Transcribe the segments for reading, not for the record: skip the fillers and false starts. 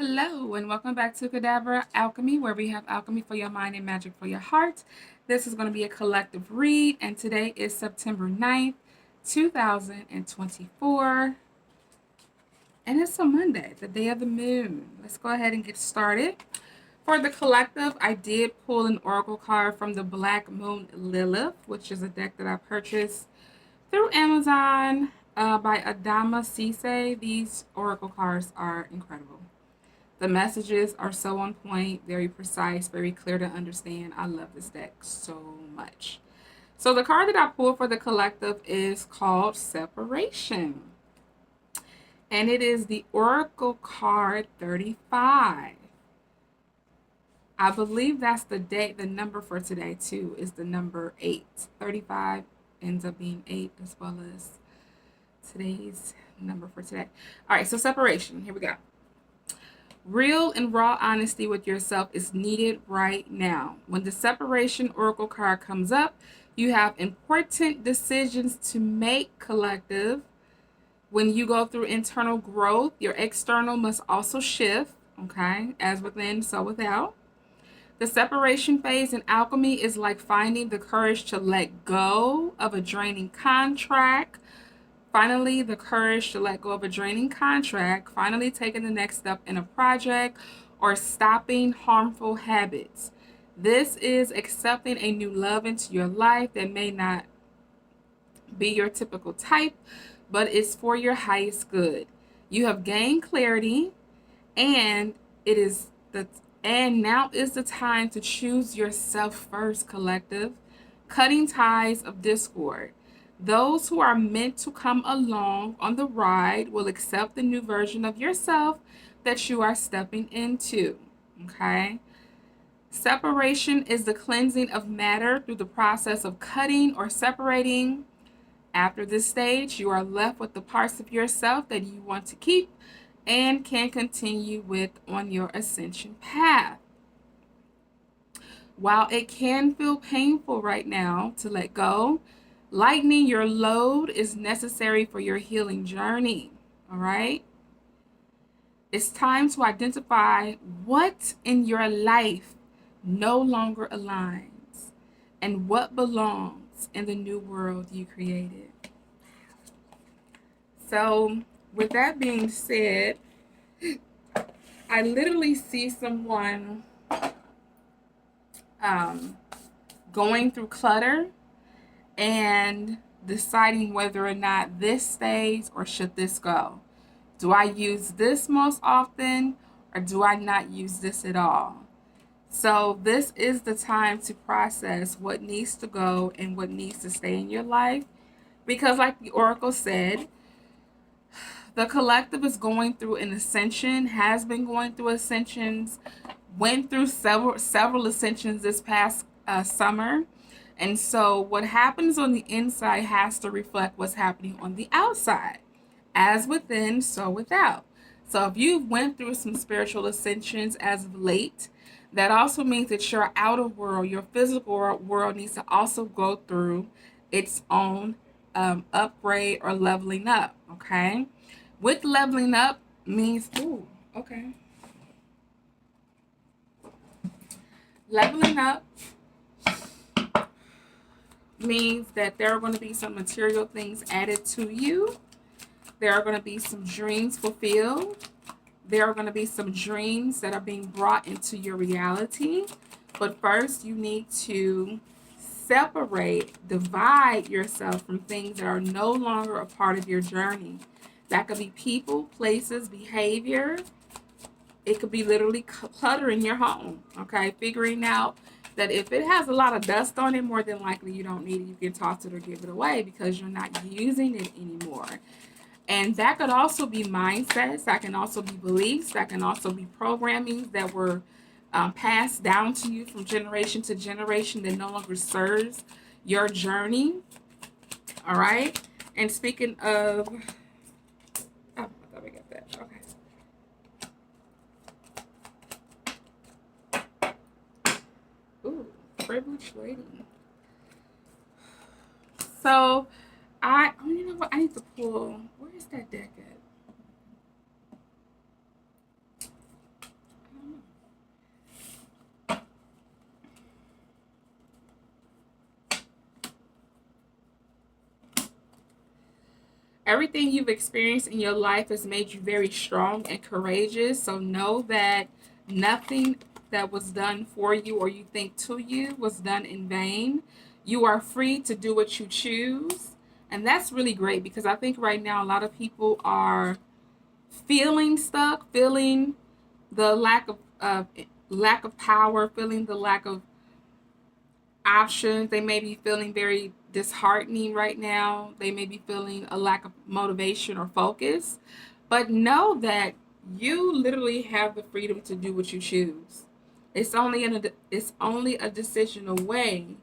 Hello, and welcome back to Cadaver Alchemy, where we have alchemy for your mind and magic for your heart. This is going to be a collective read, and today is September 9th, 2024, and it's a Monday, the day of the moon. Let's go ahead and get started. For the collective, I did pull an oracle card from the Black Moon Lilith, which is a deck that I purchased through Amazon by Adama Cisse. These oracle cards are incredible. The messages are so on point, very precise, very clear to understand. I love this deck so much. So the card that I pulled for the collective is called Separation. And it is the Oracle card 35. I believe that's the number for today too, is the number 8. 35 ends up being 8 as well as today's number for today. All right, so separation. Here we go. Real and raw honesty with yourself is needed right now. When the separation oracle card comes up, you have important decisions to make, collective. When you go through internal growth, your external must also shift, okay? As within, so without. The separation phase in alchemy is like finding the courage to let go of a draining contract. Finally, the courage to let go of a draining contract, finally taking the next step in a project, or stopping harmful habits. This is accepting a new love into your life that may not be your typical type, but it's for your highest good. You have gained clarity, and now is the time to choose yourself first, collective. Cutting ties of discord. Those who are meant to come along on the ride will accept the new version of yourself that you are stepping into. Okay? Separation is the cleansing of matter through the process of cutting or separating. After this stage, you are left with the parts of yourself that you want to keep and can continue with on your ascension path. While it can feel painful right now to let go, lightening your load is necessary for your healing journey. All right? It's time to identify what in your life no longer aligns and what belongs in the new world you created. So, with that being said, I literally see someone going through clutter and deciding whether or not this stays or should this go. Do I use this most often or do I not use this at all? So this is the time to process what needs to go and what needs to stay in your life. Because like the Oracle said, the collective is going through an ascension, has been going through ascensions, went through several ascensions this past summer. And so what happens on the inside has to reflect what's happening on the outside. As within, so without. So if you've went through some spiritual ascensions as of late, that also means that your outer world, your physical world needs to also go through its own upgrade or leveling up, okay? With leveling up means, leveling up means that there are going to be some material things added to you. There are going to be some dreams fulfilled. There are going to be some dreams that are being brought into your reality. But first, you need to separate, divide yourself from things that are no longer a part of your journey. That could be people, places, behavior. It could be literally clutter in your home, okay? Figuring out that if it has a lot of dust on it, more than likely you don't need it. You can toss it or give it away because you're not using it anymore. And that could also be mindsets. That can also be beliefs. That can also be programming that were passed down to you from generation to generation that no longer serves your journey. All right. And speaking of, I thought we got that. Okay. Ooh, privileged lady. So you know what? I need to pull. Where is that deck at? Everything you've experienced in your life has made you very strong and courageous. So know that nothing that was done for you or you think to you was done in vain. You are free to do what you choose. And that's really great because I think right now a lot of people are feeling stuck, feeling the lack of power, feeling the lack of options. They may be feeling very disheartening right now. They may be feeling a lack of motivation or focus. But know that you literally have the freedom to do what you choose. It's only a decision away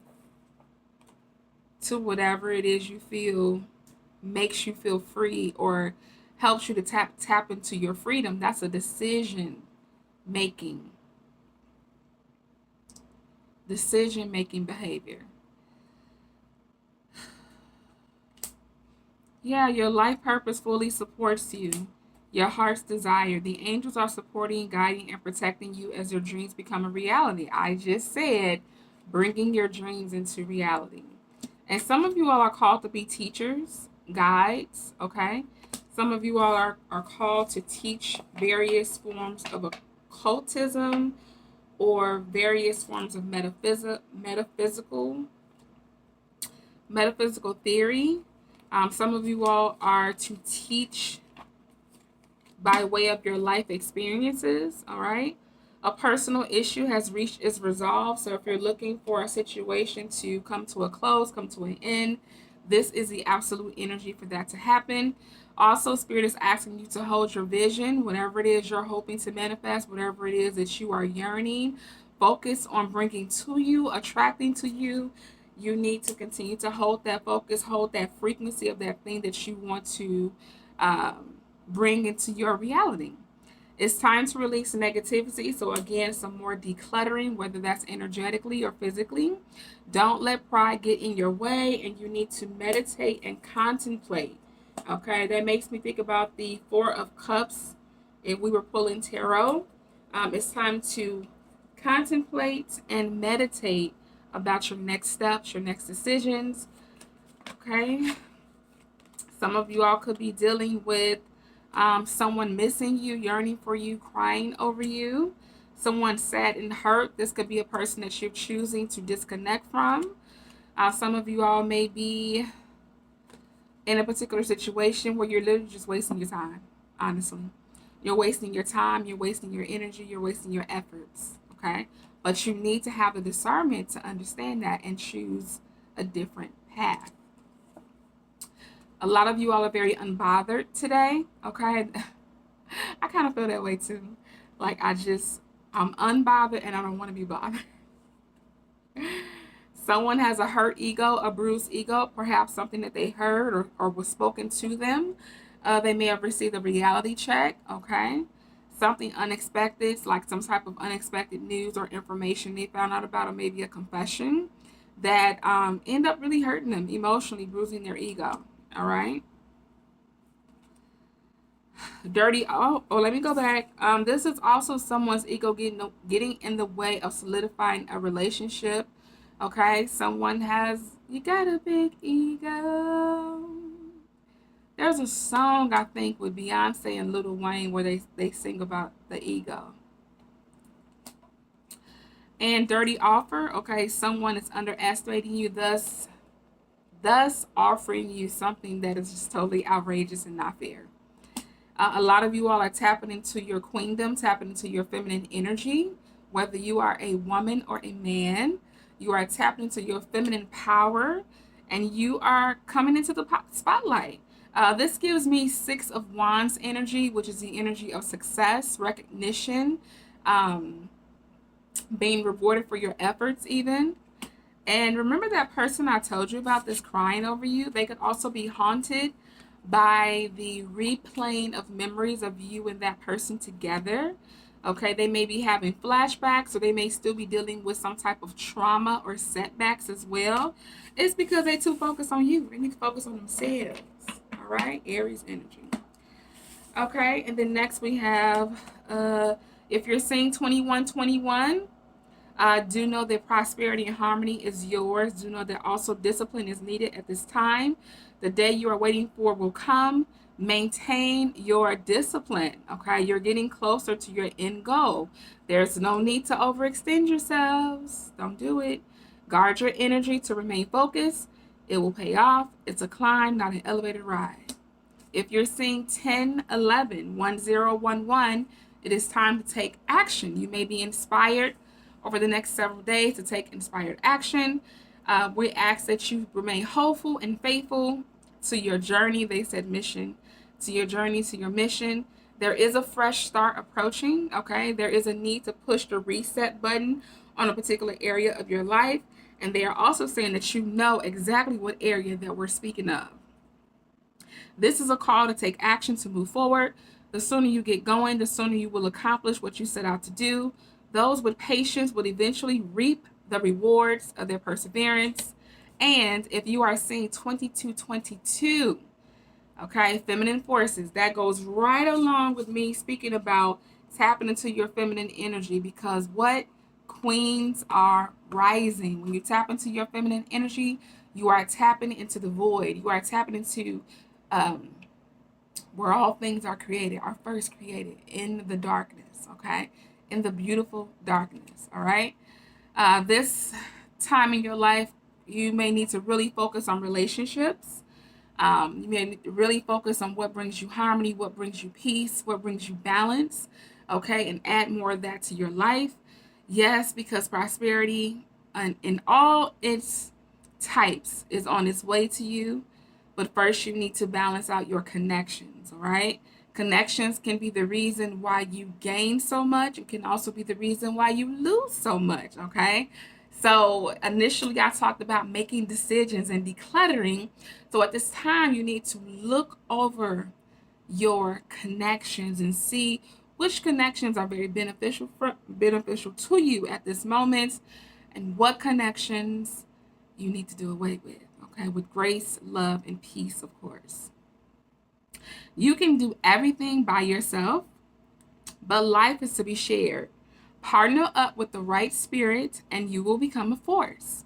to whatever it is you feel makes you feel free or helps you to tap into your freedom. That's a decision making behavior. Yeah, your life purpose fully supports you. Your heart's desire. The angels are supporting, guiding, and protecting you as your dreams become a reality. I just said bringing your dreams into reality. And some of you all are called to be teachers, guides, okay? Some of you all are called to teach various forms of occultism or various forms of metaphysical theory. Some of you all are to teach by way of your life experiences, all right? A personal issue has reached its resolve. So if you're looking for a situation to come to a close, come to an end, this is the absolute energy for that to happen. Also, Spirit is asking you to hold your vision, whatever it is you're hoping to manifest, whatever it is that you are yearning. Focus on bringing to you, attracting to you. You need to continue to hold that focus, hold that frequency of that thing that you want to bring into your reality. It's time to release negativity. So, again, some more decluttering, whether that's energetically or physically. Don't let pride get in your way, and you need to meditate and contemplate. Okay, that makes me think about the Four of Cups if we were pulling tarot. It's time to contemplate and meditate about your next steps, your next decisions. Okay, some of you all could be dealing with someone missing you, yearning for you, crying over you. Someone sad and hurt. This could be a person that you're choosing to disconnect from. Some of you all may be in a particular situation where you're literally just wasting your time, honestly. You're wasting your time, you're wasting your energy, you're wasting your efforts, okay? But you need to have the discernment to understand that and choose a different path. A lot of you all are very unbothered today, okay? I kind of feel that way too. Like I'm unbothered and I don't want to be bothered. Someone has a hurt ego, a bruised ego, perhaps something that they heard or was spoken to them. They may have received a reality check, okay? Something unexpected, like some type of unexpected news or information they found out about, or maybe a confession that end up really hurting them emotionally, bruising their ego, all right? Let me go back. This is also someone's ego getting in the way of solidifying a relationship. Okay, you got a big ego. There's a song I think with Beyonce and Lil Wayne where they sing about the ego. And dirty offer. Okay, someone is underestimating you, thus offering you something that is just totally outrageous and not fair. A lot of you all are tapping into your queendom, tapping into your feminine energy, whether you are a woman or a man. You are tapping into your feminine power, and you are coming into the spotlight. This gives me Six of Wands energy, which is the energy of success, recognition, being rewarded for your efforts even. And remember that person I told you about that's crying over you? They could also be haunted by the replaying of memories of you and that person together. Okay, they may be having flashbacks, or they may still be dealing with some type of trauma or setbacks as well. It's because they too focus on you. They need to focus on themselves. All right, Aries energy. Okay, and then next we have, if you're seeing 2121, Do know that prosperity and harmony is yours. Do know that also discipline is needed at this time. The day you are waiting for will come. Maintain your discipline. Okay, you're getting closer to your end goal. There's no need to overextend yourselves. Don't do it. Guard your energy to remain focused. It will pay off. It's a climb, not an elevated ride. If you're seeing 10, 11, 1011, it is time to take action. You may be inspired over the next several days to take inspired action. We ask that you remain hopeful and faithful to your journey. They said mission, to your journey, to your mission. There is a fresh start approaching, okay? There is a need to push the reset button on a particular area of your life. And they are also saying that you know exactly what area that we're speaking of. This is a call to take action to move forward. The sooner you get going, the sooner you will accomplish what you set out to do. Those with patience will eventually reap the rewards of their perseverance. And if you are seeing 2222, okay, feminine forces, that goes right along with me speaking about tapping into your feminine energy, because what queens are rising. When you tap into your feminine energy, you are tapping into the void. You are tapping into um, where all things are created, are first created in the darkness, okay? In the beautiful darkness, all right? This time in your life, you may need to really focus on relationships. You may really focus on what brings you harmony, what brings you peace, what brings you balance, okay? And add more of that to your life. Yes, because prosperity in all its types is on its way to you. But first, you need to balance out your connections, all right? Connections can be the reason why you gain so much. It can also be the reason why you lose so much, okay? So initially, I talked about making decisions and decluttering. So at this time, you need to look over your connections and see which connections are very beneficial to you at this moment, and what connections you need to do away with. Okay, with grace, love, and peace, of course. You can do everything by yourself, but life is to be shared. Partner up with the right spirit, and you will become a force.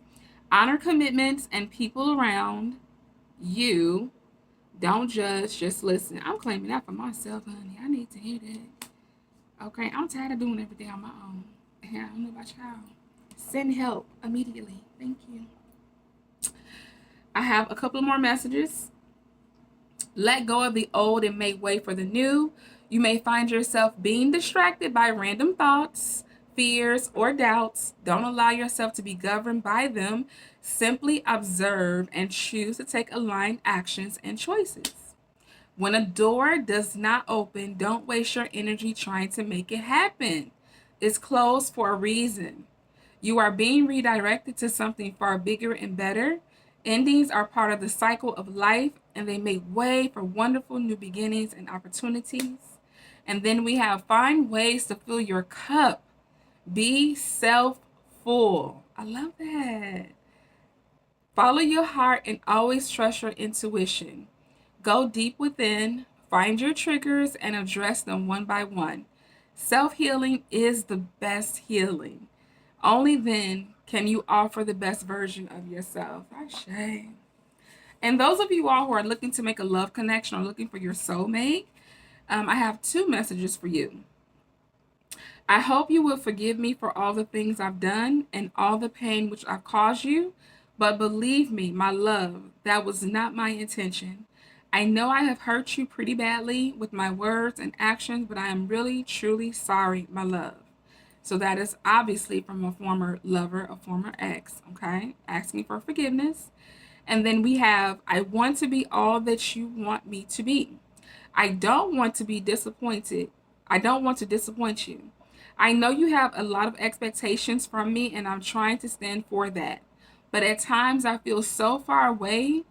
Honor commitments and people around you. Don't judge, just listen. I'm claiming that for myself, honey. I need to hear that. Okay, I'm tired of doing everything on my own. Yeah, I don't know about y'all. Send help immediately. Thank you. I have a couple more messages. Let go of the old and make way for the new. You may find yourself being distracted by random thoughts, fears, or doubts. Don't allow yourself to be governed by them. Simply observe and choose to take aligned actions and choices. When a door does not open, don't waste your energy trying to make it happen. It's closed for a reason. You are being redirected to something far bigger and better. Endings are part of the cycle of life, and they make way for wonderful new beginnings and opportunities. And then we have find ways to fill your cup. Be self full. I love that. Follow your heart and always trust your intuition. Go deep within, find your triggers, and address them one by one. Self healing is the best healing. Only then can you offer the best version of yourself. Ashe. And those of you all who are looking to make a love connection or looking for your soulmate, I have two messages for you. I hope you will forgive me for all the things I've done and all the pain which I've caused you. But believe me, my love, that was not my intention. I know I have hurt you pretty badly with my words and actions, but I am really, truly sorry, my love. So that is obviously from a former lover, a former ex, okay? Asking for forgiveness. And then we have, I want to be all that you want me to be. I don't want to be disappointed. I don't want to disappoint you. I know you have a lot of expectations from me, and I'm trying to stand for that. But at times I feel so far away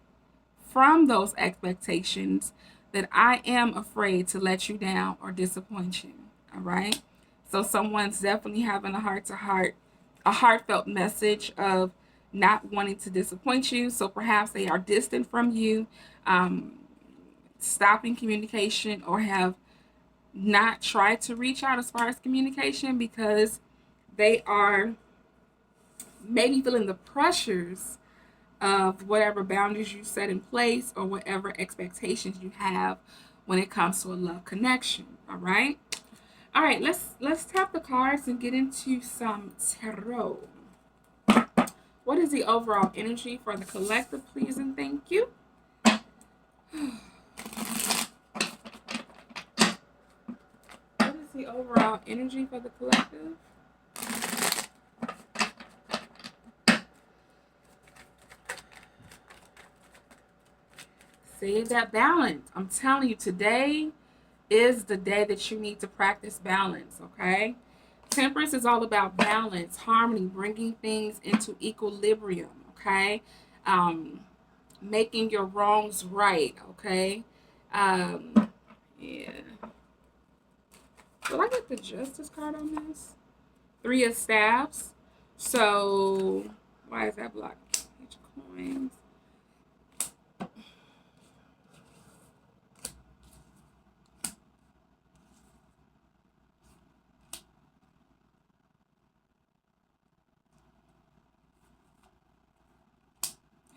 from those expectations that I am afraid to let you down or disappoint you. All right. So someone's definitely having a heart to heart, a heartfelt message of not wanting to disappoint you. So perhaps they are distant from you, um, stopping communication, or have not tried to reach out as far as communication because they are maybe feeling the pressures of whatever boundaries you set in place or whatever expectations you have when it comes to a love connection. All right. All right, let's tap the cards and get into some tarot. What is the overall energy for the collective, please and thank you? What is the overall energy for the collective? Say that balance. I'm telling you, today is the day that you need to practice balance, okay? Temperance is all about balance, harmony, bringing things into equilibrium, okay? Um, Making your wrongs right, okay? Yeah. Will I get the Justice card on this? Three of Staffs. So, why is that blocked? Page of Coins.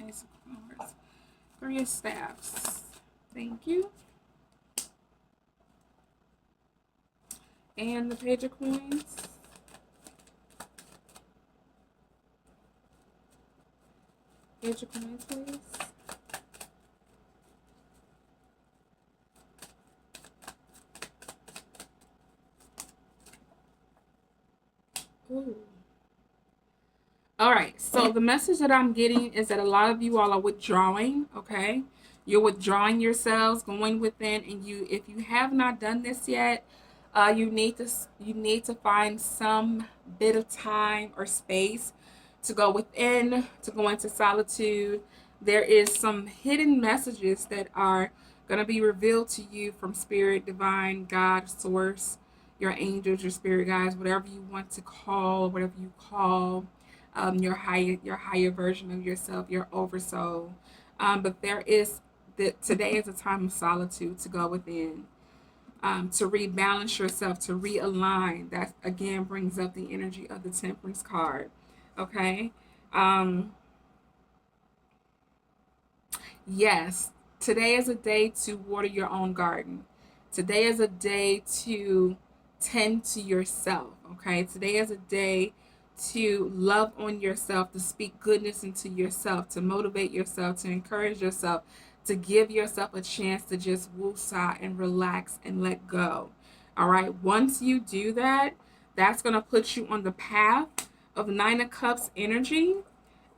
Ace of Swords. Three of Staffs. Thank you. And the Page of Coins. Page of Coins, please. Ooh. All right, so the message that I'm getting is that a lot of you all are withdrawing, okay? You're withdrawing yourselves, going within, and if you have not done this yet, you need to find some bit of time or space to go within, to go into solitude. There is some hidden messages that are going to be revealed to you from spirit, divine, God, source, your angels, your spirit guides, whatever you want to call, whatever you call your higher version of yourself, your oversoul. But today is a time of solitude to go within, to rebalance yourself, to realign. That again brings up the energy of the Temperance card. Okay. Um, yes, today is a day to water your own garden. Today is a day to tend to yourself. Okay. Today is a day to love on yourself, to speak goodness into yourself, to motivate yourself, to encourage yourself, to give yourself a chance to just woosah and relax and let go. All right. Once you do that, that's going to put you on the path of Nine of Cups energy.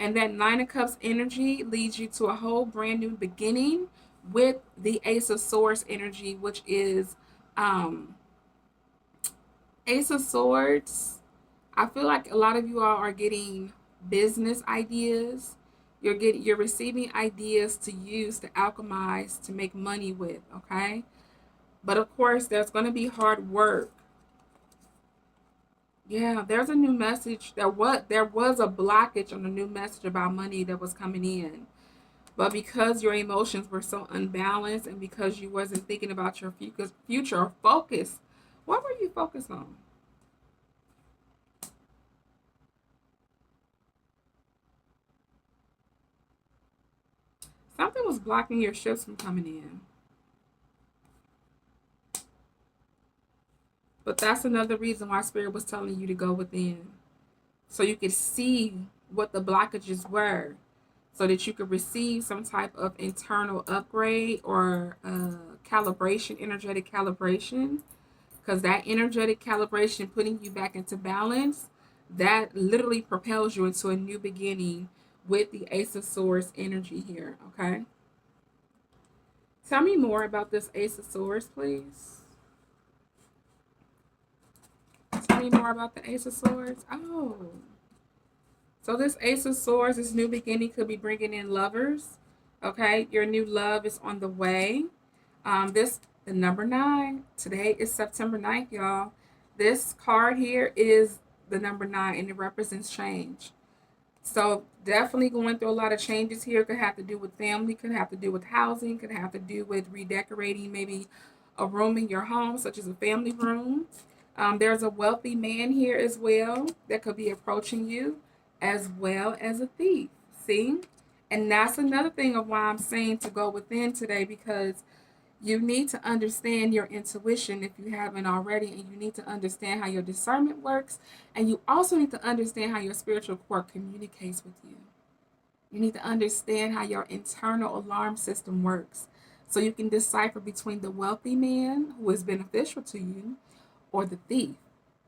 And that Nine of Cups energy leads you to a whole brand new beginning with the Ace of Swords energy, which is um, Ace of Swords. I feel like a lot of you all are getting business ideas. You're receiving ideas to use to alchemize to make money with, okay? But of course, there's going to be hard work. Yeah, there's a new message. There was a blockage on the new message about money that was coming in. But because your emotions were so unbalanced and because you wasn't thinking about your future or focus, what were you focused on? Something was blocking your shifts from coming in. But that's another reason why Spirit was telling you to go within. So you could see what the blockages were. So that you could receive some type of internal upgrade or calibration, energetic calibration. Because that energetic calibration, putting you back into balance, that literally propels you into a new beginning with the Ace of Swords energy here. Okay. Tell me more about this Ace of Swords, please. Tell me more about the Ace of Swords. Oh. So this Ace of Swords, this new beginning could be bringing in lovers. Okay. Your new love is on the way. The number 9. Today is September 9th, y'all. This card here is the number 9 and it represents change. So definitely going through a lot of changes here. Could have to do with family, could have to do with housing, could have to do with redecorating maybe a room in your home, such as a family room. There's a wealthy man here as well that could be approaching you. as well as a thief. See? And that's another thing of why I'm saying to go within today, because you need to understand your intuition if you haven't already, and you need to understand how your discernment works, and you also need to understand how your spiritual core communicates with you. You need to understand how your internal alarm system works so you can decipher between the wealthy man who is beneficial to you or the thief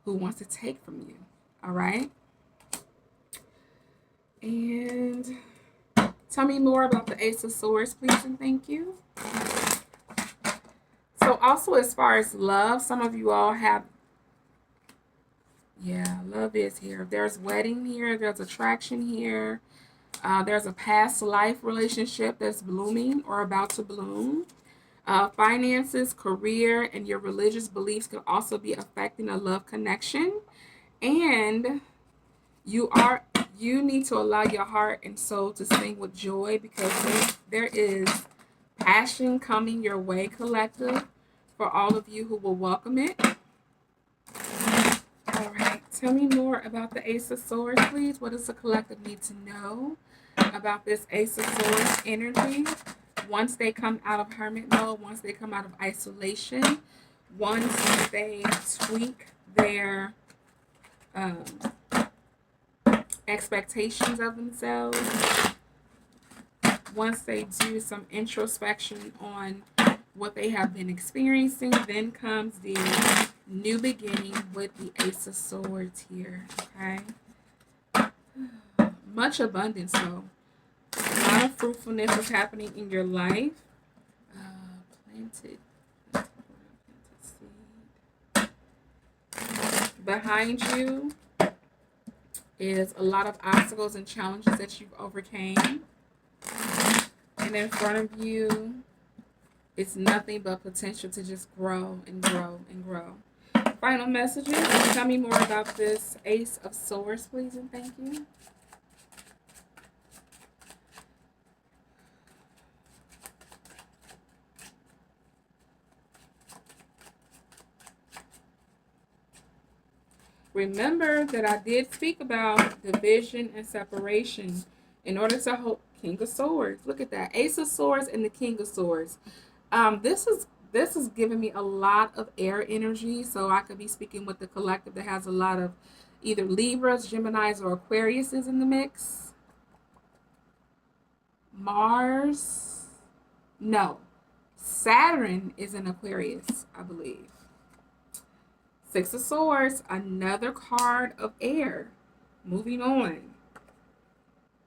who wants to take from you. All right? And tell me more about the Ace of Swords, please, and thank you. So, also as far as love, some of you all have, yeah, love is here. There's wedding here, there's attraction here. There's a past life relationship that's blooming or about to bloom. Finances, career, and your religious beliefs could also be affecting a love connection. And you are you need to allow your heart and soul to sing with joy, because there is passion coming your way, collective, for all of you who will welcome it. All right, tell me more about the Ace of Swords, please. What does the collective need to know about this Ace of Swords energy once they come out of hermit mode, once they come out of isolation, once they tweak their um, expectations of themselves, once they do some introspection on what they have been experiencing, then comes the new beginning with the Ace of Swords here, okay? Much abundance, though. A lot of fruitfulness is happening in your life. Planted seed. Behind you is a lot of obstacles and challenges that you've overcame. And in front of you, it's nothing but potential to just grow and grow and grow. Final messages. Tell me more about this Ace of Swords, please, and thank you. Remember that I did speak about division and separation in order to hold King of Swords. Look at that. Ace of Swords and the King of Swords. This is giving me a lot of air energy, so I could be speaking with the collective that has a lot of either Libras, Geminis, or Aquariuses in the mix. Mars. No. Saturn is in Aquarius, I believe. Six of Swords, another card of air. Moving on.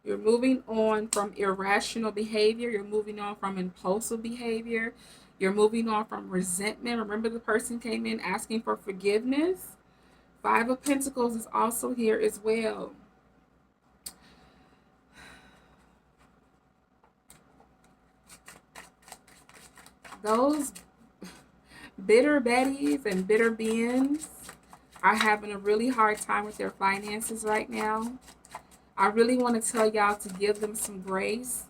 You're moving on from irrational behavior. You're moving on from impulsive behavior. You're moving on from resentment. Remember, the person came in asking for forgiveness. Five of Pentacles is also here as well. Those bitter Bettys and bitter Bens are having a really hard time with their finances right now. I really want to tell y'all to give them some grace,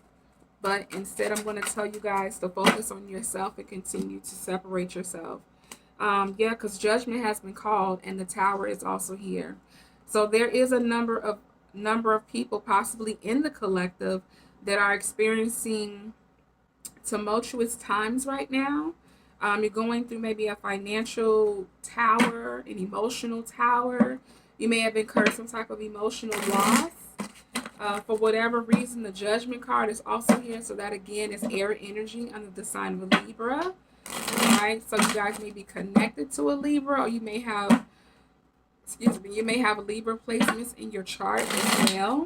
but instead I'm going to tell you guys to focus on yourself and continue to separate yourself. Yeah, because judgment has been called, and the Tower is also here. So there is a number of people possibly in the collective that are experiencing tumultuous times right now. You're going through maybe a financial tower, an emotional tower. You may have incurred some type of emotional loss. For whatever reason, the Judgment card is also here. So that, again, is air energy under the sign of a Libra. All right. So you guys may be connected to a Libra, or you may have, you may have Libra placements in your chart as well.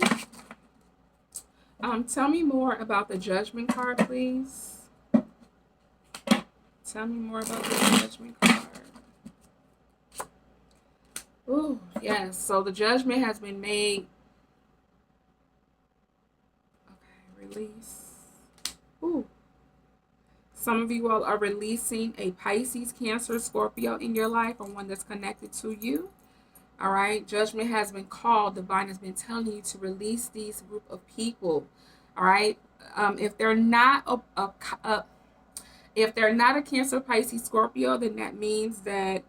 Tell me more about the Judgment card, please. Tell me more about the Judgment card. Ooh, yes. So the judgment has been made. Okay, release. Ooh. Some of you all are releasing a Pisces, Cancer, Scorpio in your life, or one that's connected to you. All right. Judgment has been called. Divine has been telling you to release these group of people. All right. If they're not if they're not a Cancer, Pisces, Scorpio, then that means that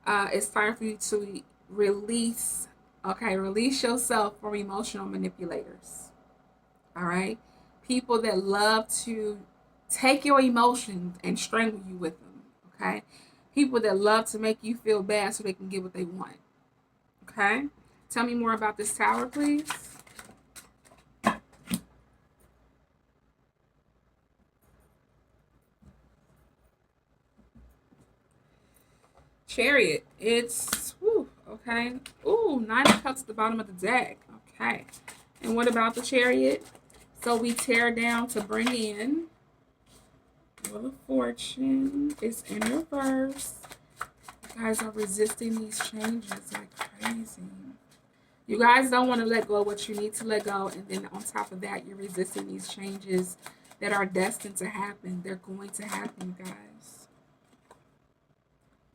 it's time for you to release Okay, release yourself from emotional manipulators. All right, people that love to take your emotions and strangle you with them. Okay, people that love to make you feel bad so they can get what they want. Okay, tell me more about this tower, please. Chariot. It's whew, okay. Ooh, 9 of Cups at the bottom of the deck. Okay. And what about the Chariot? So we tear down to bring in Wheel of Fortune. It's in reverse. You guys are resisting these changes like crazy. You guys don't want to let go of what you need to let go, and then on top of that, you're resisting these changes that are destined to happen. They're going to happen, you guys.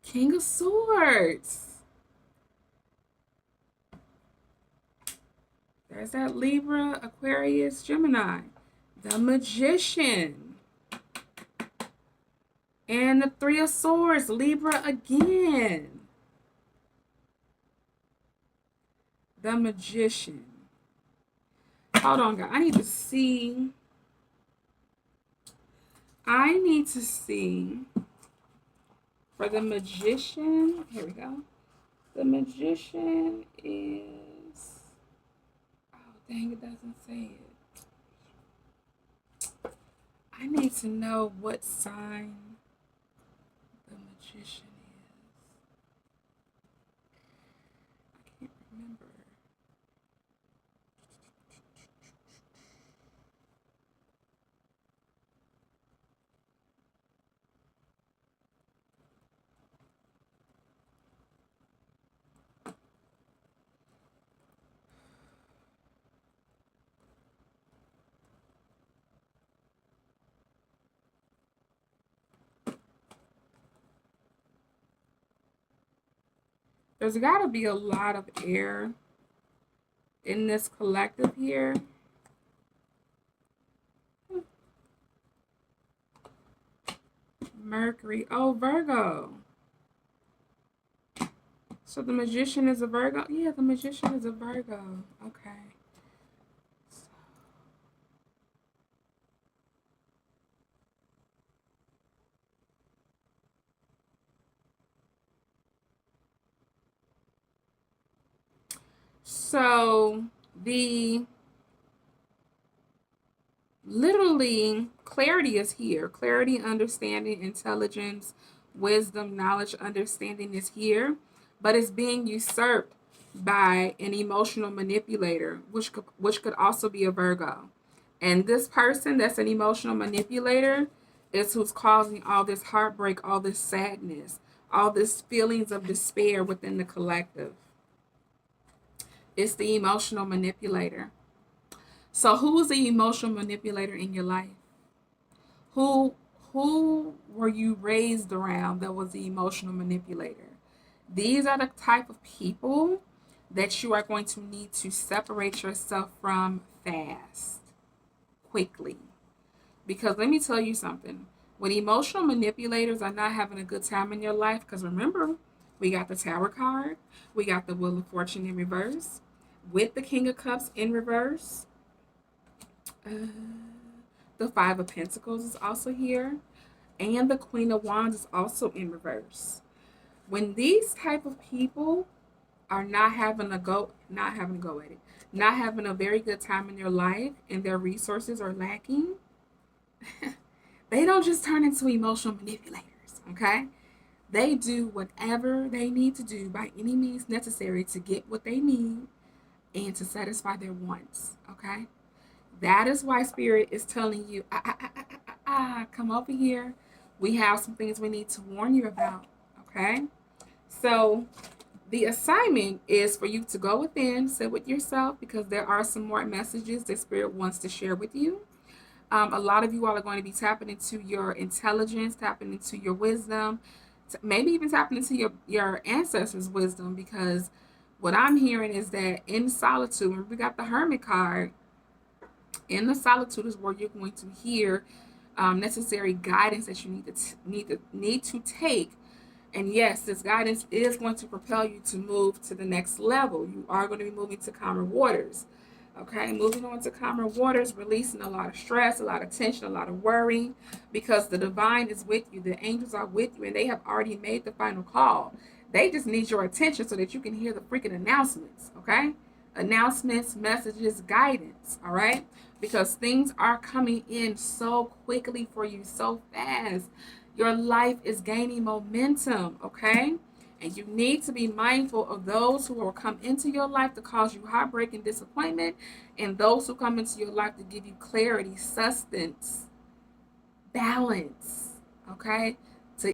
King of Swords. There's that Libra, Aquarius, Gemini. The Magician. And the Three of Swords, Libra again. The Magician. Hold on, guys. I need to see. For the Magician. Here we go. The Magician is. Oh, dang, it doesn't say it. I need to know what sign the Magician is. I can't remember. There's got to be a lot of air in this collective here. Mercury. Oh, Virgo. So the Magician is a Virgo? Yeah, the Magician is a Virgo. Okay. So the literally clarity is here. Clarity, understanding, intelligence, wisdom, knowledge, understanding is here, but it's being usurped by an emotional manipulator, which could also be a Virgo. And this person that's an emotional manipulator is who's causing all this heartbreak, all this sadness, all this feelings of despair within the collective. It's the emotional manipulator. So who's the emotional manipulator in your life? Who who were you raised around that was the emotional manipulator? These are the type of people that you are going to need to separate yourself from fast, quickly. Because let me tell you something. When emotional manipulators are not having a good time in your life, because remember, we got the Tower card, we got the Wheel of Fortune in reverse, with the King of Cups in reverse. Uh, the Five of Pentacles is also here, and the Queen of Wands is also in reverse. When these type of people are not having a very good time in their life, and their resources are lacking, they don't just turn into emotional manipulators, okay? They do whatever they need to do by any means necessary to get what they need and to satisfy their wants, okay? That is why Spirit is telling you, come over here. We have some things we need to warn you about, okay? So the assignment is for you to go within, sit with yourself, because there are some more messages that Spirit wants to share with you. A lot of you all are going to be tapping into your intelligence, tapping into your wisdom, maybe even tapping into your ancestors' wisdom, because what I'm hearing is that in solitude, when we got the Hermit card, in the solitude is where you're going to hear necessary guidance that you need to take And yes, this guidance is going to propel you to move to the next level. You are going to be moving to calmer waters. Okay, moving on to calmer waters, releasing a lot of stress, a lot of tension, a lot of worry, because the divine is with you. The angels are with you, and they have already made the final call. They just need your attention so that you can hear the freaking announcements. Okay, announcements, messages, guidance. All right, because things are coming in so quickly for you, so fast. Your life is gaining momentum. Okay. And you need to be mindful of those who will come into your life to cause you heartbreak and disappointment, and those who come into your life to give you clarity, substance, balance. Okay?